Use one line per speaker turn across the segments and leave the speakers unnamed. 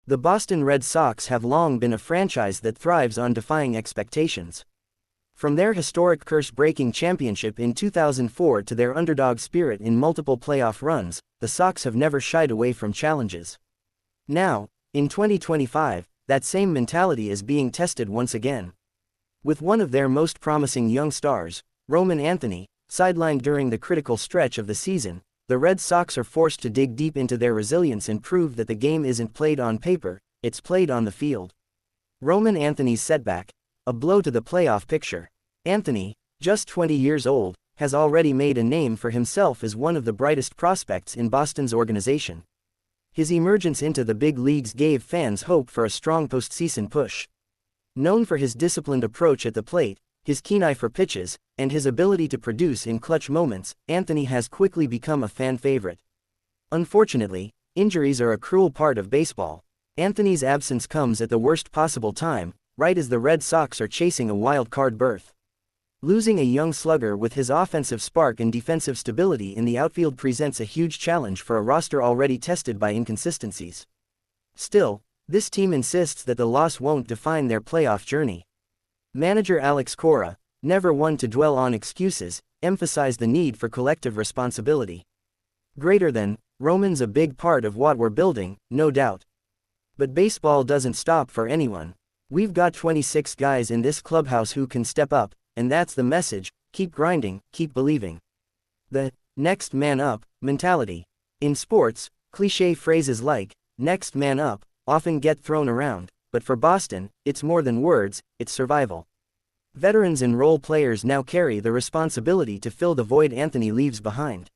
The Boston Red Sox have long been a franchise that thrives on defying expectations. From their historic curse-breaking championship in 2004 to their underdog spirit in multiple playoff runs, the Sox have never shied away from challenges. Now, in 2025, that same mentality is being tested once again. With one of their most promising young stars, Roman Anthony, sidelined during the critical stretch of the season, the Red Sox are forced to dig deep into their resilience and prove that the game isn't played on paper, it's played on the field. Roman Anthony's setback, a blow to the playoff picture. Anthony, just 20 years old, has already made a name for himself as one of the brightest prospects in Boston's organization. His emergence into the big leagues gave fans hope for a strong postseason push. Known for his disciplined approach at the plate, his keen eye for pitches, and his ability to produce in clutch moments, Anthony has quickly become a fan favorite. Unfortunately, injuries are a cruel part of baseball. Anthony's absence comes at the worst possible time, right as the Red Sox are chasing a wild card berth. Losing a young slugger with his offensive spark and defensive stability in the outfield presents a huge challenge for a roster already tested by inconsistencies. Still, this team insists that the loss won't define their playoff journey. Manager Alex Cora, never one to dwell on excuses, emphasized the need for collective responsibility. Greater than, Roman's a big part of what we're building, no doubt. But baseball doesn't stop for anyone. We've got 26 guys in this clubhouse who can step up, and that's the message: keep grinding, keep believing. The next man up mentality. In sports, cliché phrases like next man up often get thrown around, but for Boston, it's more than words, it's survival. Veterans and role players now carry the responsibility to fill the void Anthony leaves behind.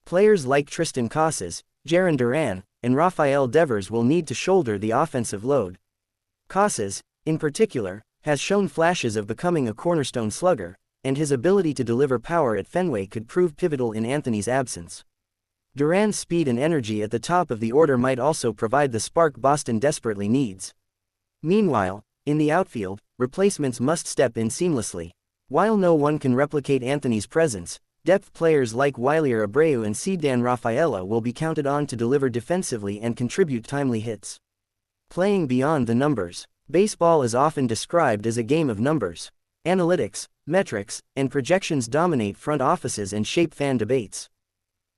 Players like Tristan Casas, Jarren Duran, and Rafael Devers will need to shoulder the offensive load. Casas, in particular, has shown flashes of becoming a cornerstone slugger, and his ability to deliver power at Fenway could prove pivotal in Anthony's absence. Duran's speed and energy at the top of the order might also provide the spark Boston desperately needs. Meanwhile, in the outfield, replacements must step in seamlessly. While no one can replicate Anthony's presence, depth players like Wilyer Abreu and Ceddanne Rafaela will be counted on to deliver defensively and contribute timely hits. Playing beyond the numbers. Baseball is often described as a game of numbers. Analytics, metrics, and projections dominate front offices and shape fan debates.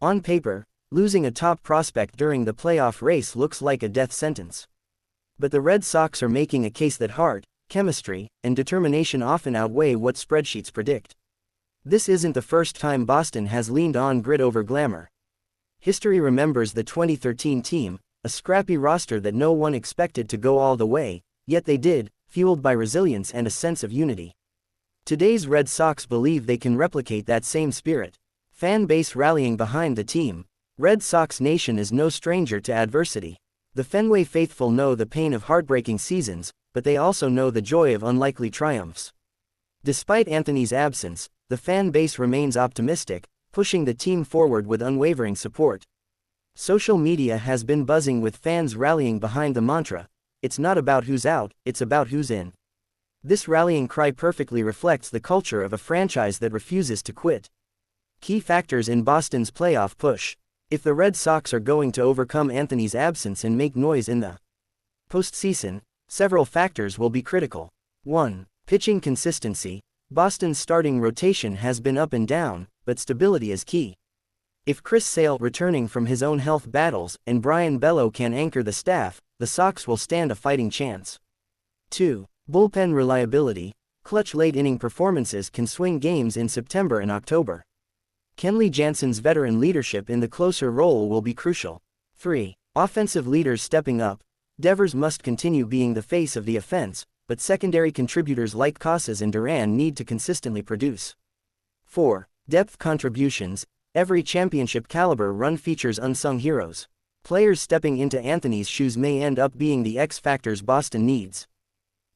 On paper, losing a top prospect during the playoff race looks like a death sentence. But the Red Sox are making a case that heart, chemistry, and determination often outweigh what spreadsheets predict. This isn't the first time Boston has leaned on grit over glamour. History remembers the 2013 team, a scrappy roster that no one expected to go all the way, yet they did, fueled by resilience and a sense of unity. Today's Red Sox believe they can replicate that same spirit. Fan base rallying behind the team. Red Sox Nation is no stranger to adversity. The Fenway faithful know the pain of heartbreaking seasons, but they also know the joy of unlikely triumphs. Despite Anthony's absence, the fan base remains optimistic, pushing the team forward with unwavering support. Social media has been buzzing with fans rallying behind the mantra, "It's not about who's out, it's about who's in." This rallying cry perfectly reflects the culture of a franchise that refuses to quit. Key factors in Boston's playoff push. If the Red Sox are going to overcome Anthony's absence and make noise in the postseason, several factors will be critical. 1. Pitching consistency. Boston's starting rotation has been up and down, but stability is key. If Chris Sale, returning from his own health battles, and Brian Bello can anchor the staff, the Sox will stand a fighting chance. 2. Bullpen reliability. Clutch late-inning performances can swing games in September and October. Kenley Jansen's veteran leadership in the closer role will be crucial. 3. Offensive leaders stepping up. Devers must continue being the face of the offense, but secondary contributors like Casas and Duran need to consistently produce. 4. Depth contributions. Every championship-caliber run features unsung heroes. Players stepping into Anthony's shoes may end up being the X factors Boston needs.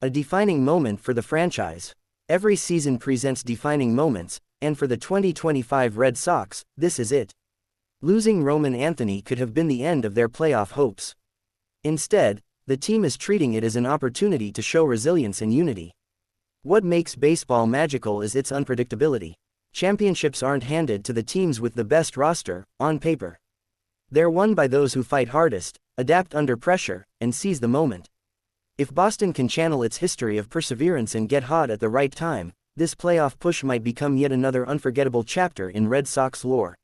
A defining moment for the franchise. Every season presents defining moments, and for the 2025 Red Sox, this is it. Losing Roman Anthony could have been the end of their playoff hopes. Instead, the team is treating it as an opportunity to show resilience and unity. What makes baseball magical is its unpredictability. Championships aren't handed to the teams with the best roster, on paper. They're won by those who fight hardest, adapt under pressure, and seize the moment. If Boston can channel its history of perseverance and get hot at the right time, this playoff push might become yet another unforgettable chapter in Red Sox lore.